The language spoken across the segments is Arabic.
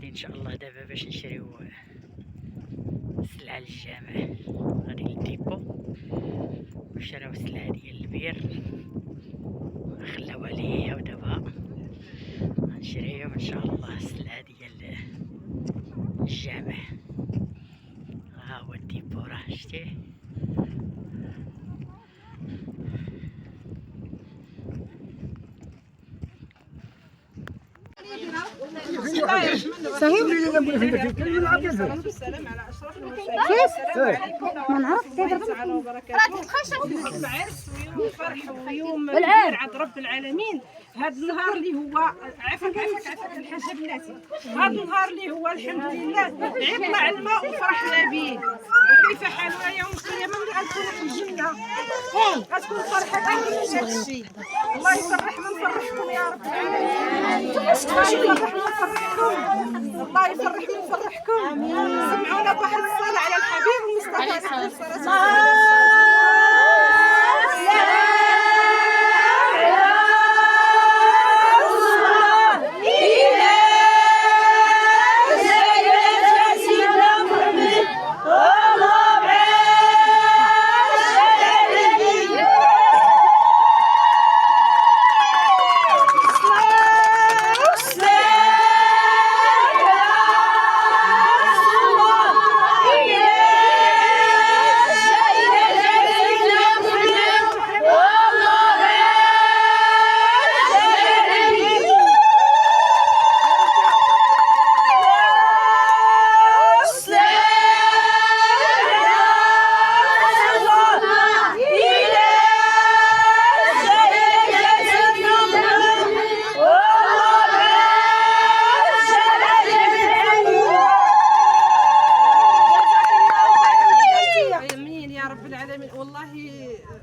ان شاء الله دابا باش نشريو سلعة للجامع. غادي للديبو وشراو السلعة ديال البير خلاو عليا، ودابا غنشريهم ان شاء الله السلعة ديال الجامع. ها هو الديبو راه شتيه. صحيح والسلام على اشرف المرسلين. ما نعرف يوم فرح ويوم عند رب العالمين. هذا النهار اللي هو عفاك الحاجه بناتي، هذا النهار اللي هو الحمد لله عطنا الماء وفرحنا به. وكيف حالنا يوم القيامه اللي غتكون في الجنه؟ غتكون فرحه كامل من هذا الشيء. الله يفرحنا ونفرحكم يا رب العالمين. الله يفرحنا ونفرحكم، الله يفرحنا ونفرحكم. سمعونا بحر الصلاه على الحبيب المصطفى عليه الصلاه والسلام.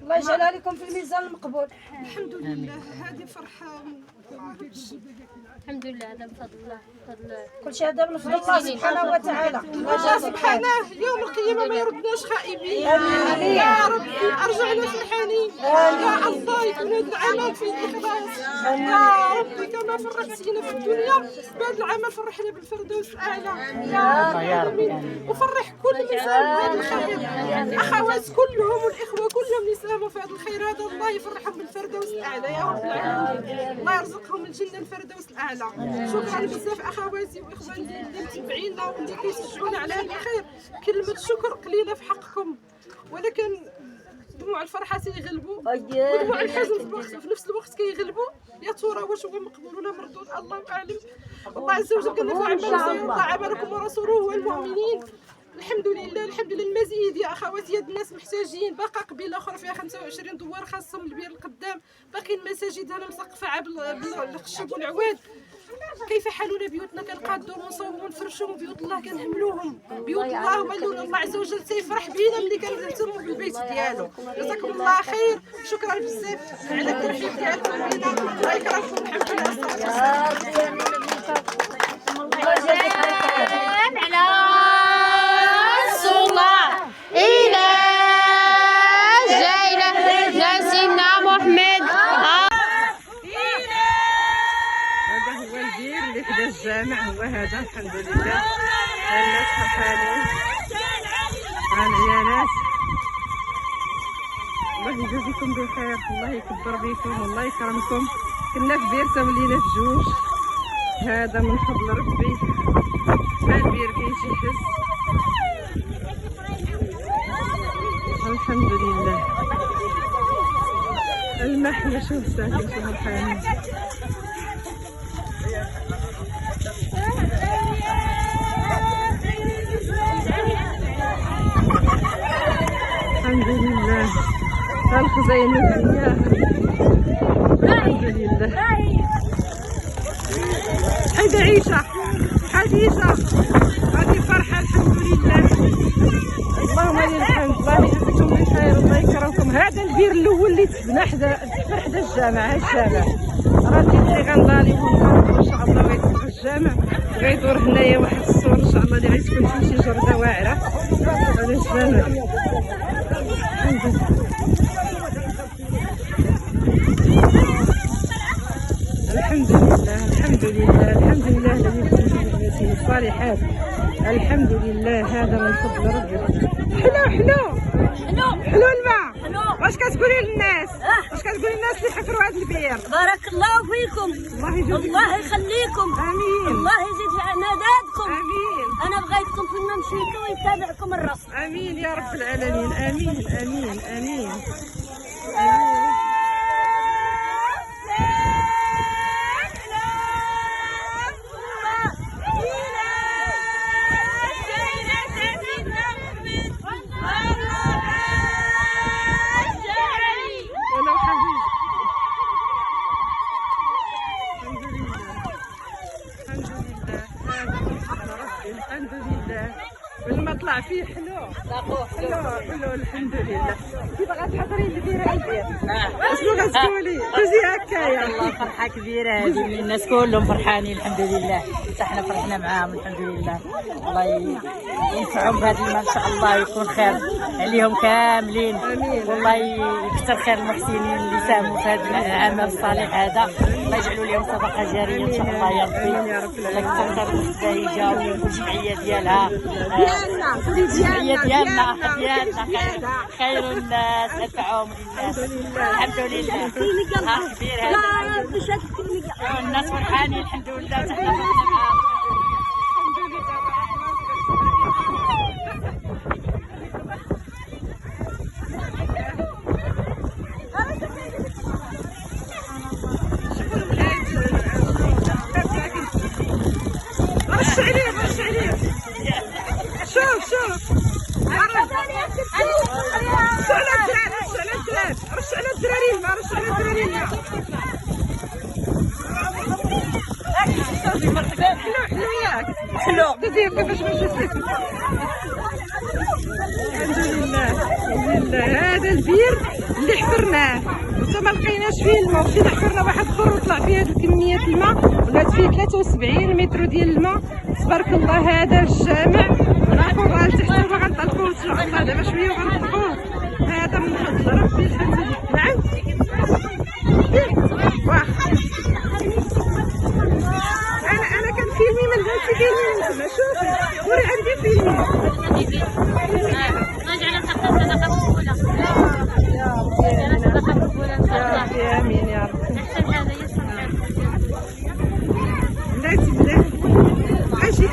الله يجعلها لكم في الميزان المقبول. الحمد لله هذه فرحه الحمد لله. هذا بفضل الله، بفضل كل شيء هذا من فضل الله سبحانه وتعالى. الله سبحانه يوم القيامه ما يردناش خائبين يا ربي. ارجعنا فرحانين يا الله. يكون هذا العمل في الاخلاص يا ربي. كما فرحتينا في الدنيا بهذا العمل فرحنا بالفردوس الاعلى يا رب العالمين. وفرح كل من ساهم في هذا الخير، اخوات كلهم والاخوه كلهم يساهموا في هذا الخير هذا. الله يفرحهم بالفردوس الاعلى يا رب العالمين. الله يرزقهم الجنه الفردوس الاعلى. شكرا بزاف اخواتي واخواني اللي متبعينا واللي كيشجعونا على هذا الخير. كلمه شكر قليله في حقكم، ولكن دموع الفرحه تيغلبوا ودموع الحزن في نفس الوقت كيغلبوا. يا ترى واش هو مقبول ولا مردود؟ الله اعلم. والله عز وجل قال لنا فاعملوا الله عملكم ورسوله والمؤمنين. الحمد لله الحمد لله. المزيد يا اخواتي، هاد الناس محتاجين. باقا قبيله اخرى فيها 25 دوار خاصهم البير القدام، باقيين المساجد هنا مسقفه بالخشب والعواد. كيف حالنا بيوتنا؟ كنقادوا ونصوموا ونفرشوا بيوت الله، كنهملوهم بيوت الله. ولولا الله عز وجل تيفرح بينا ملي كنهتموا بالبيت ديالو. جزاكم الله خير. شكرا بزاف على الترحيب ديالكم بينا. الله يكرمكم. الحمد لله. الجامع هو هذا الحمد لله. الناس فرحانين مع العيالات. الله يجازيكم بخير، الله يكبر بكم، الله يكرمكم. كنا في بير ولينا في جوج. هذا من فضل ربي. البير كيجهز الحمد لله. المحيا شوف ساكن شوف الحال. الحمد لله. الخزينة المياه الحمد لله. هيدا عيشة حديثة، هذه فرحة الحمد لله. اللهم لك الحمد. الله يجزيكم بخير، الله يكرمكم. هذا البير الأول اللي تبنى حدا الجامع. هذا الجامع راه اللي غنضالي ونقربوا إن شاء الله غيدخل الجامع. غيدور هنايا واحد الصور إن شاء الله اللي غتكون فيه شجرة واعرة. هذا الجامع الحمد لله. الحمد لله الحمد لله الذي بنعمته الصالحات. الحمد لله، هذا من فضل ربي. حلو الماء. واش كتقولي للناس؟ واش كتقولي للناس اللي حفروا هذا البئر؟ بارك الله فيكم، الله يخليكم، امين. الله يزيد في مدادكم، امين انا بغيتكم كلنا نمشيكم ويتابعكم الرسول. امين يا رب العالمين. امين امين امين. الحمد لله والماء طلع فيه حلو حلو الحمد لله. كي باغا تحضري البير البير شنو غتقولي؟ تجي هكايا. والله فرحة كبيرة هذه من الناس كلهم فرحانين الحمد لله، حتى حنا فرحنا معاهم الحمد لله. الله ينفعهم بهذا الماء ان شاء الله، يكون خير عليهم كاملين. والله يكثر خير المحسنين اللي ساهموا في هذا العمل الصالح هذا، الله يجعلوا لهم صدقة جارية ان شاء الله يا ربي. الله يكثر خير الدايجة والجمعية ديالها، الجمعية ديالنا خير الناس أنفعهم للناس الحمد لله. كبير هذا الناس فرحانين الحمد لله، حتى حنا فرحنا معاهم. رش عليه شوف رش على الدراري الماء. حلو ياك حلو دير كيفاش ماشي الحمد لله. هذا البير اللي حفرناه وحتى ما لقيناش فيه الماء، مشينا حفرنا واحد اخر وطلع فيه هذه كميه الماء، ولات فيه 73 متر ديال الماء. تبارك الله. هذا الجامع نعرفوا راه لتحت وغنطلقوا ان شاء الله، دابا شويه وغنطلقوه. هذا من فضل ربي الحمد لله. نعم واخا انا كنفيلمي من هادشي كاينين تما. شوفي وري عندي فيلمي. نجعل صدقة مقبولة، نجعل صدقة مقبولة ان شاء الله. امين يا رب. احسن هذا يسر بلاتي اجي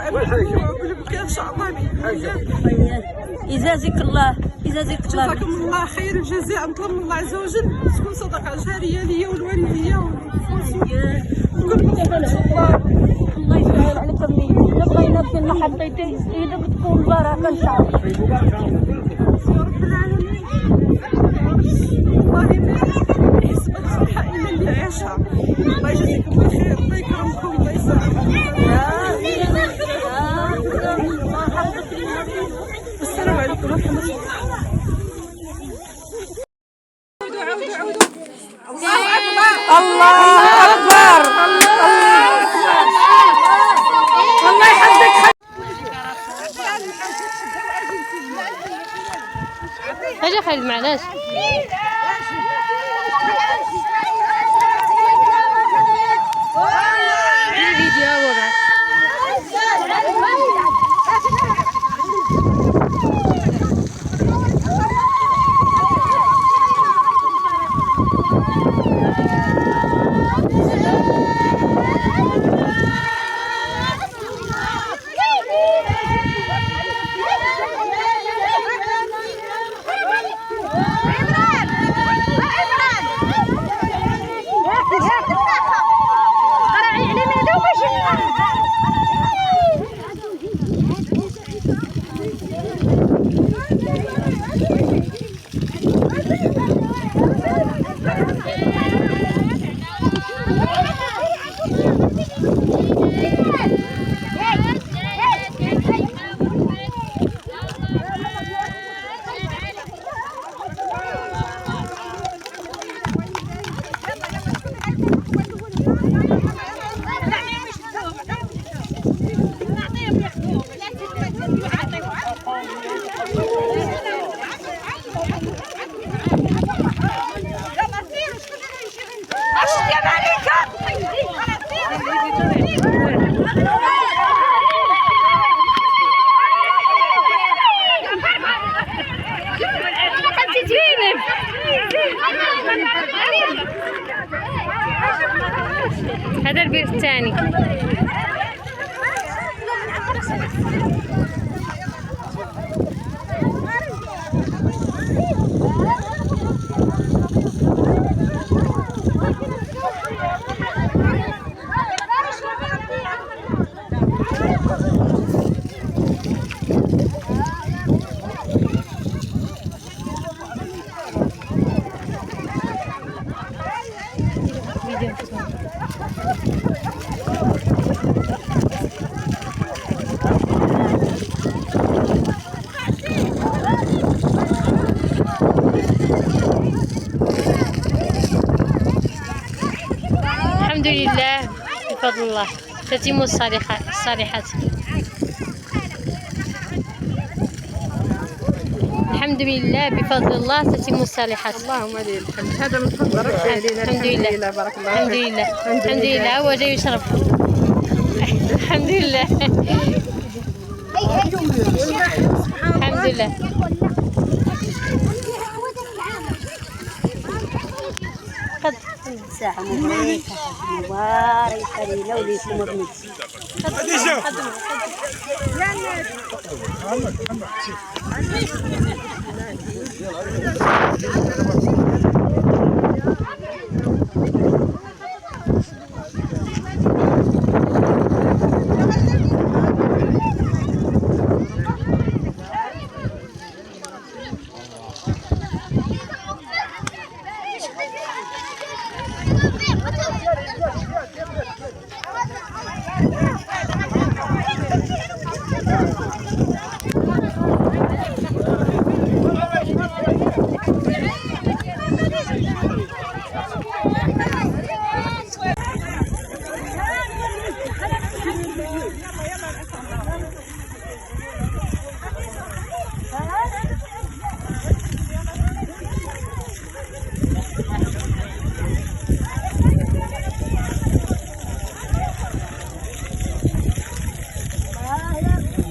والله لازم بالبكاء ان شاء الله. يجازيك الله، يجازيك الله. جزاكم الله خير الجزاء. نطلب من الله عز وجل تكون صدقه جاريه ليا والوالديه وكل مخلوق. الله يسهل عليكم. ربي المحطة يدك تكون بركة إن شاء الله. يا رب العالمين. والله ما يحسب الفرحة إلا اللي عاشها. الله يجازيكم بخير، الله يكرمكم، الله يسعدكم. السلام عليكم ورحمة الله. الله أكبر. الله يحفظك. اجي خالد معلش فيديو وضع هذا البير الثاني. الحمد لله بفضل الله تتم الصالحات. الحمد لله بفضل الله تتم الصالحات. اللهم لله الحمد. هذا من فضل ربي علينا. الحمد لله بارك الله الحمد فيك. لله الحمد لله. هو جاي يشرب. الحمد لله الحمد لله. ساعة مباركة ليلة وليكم ورميت.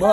ما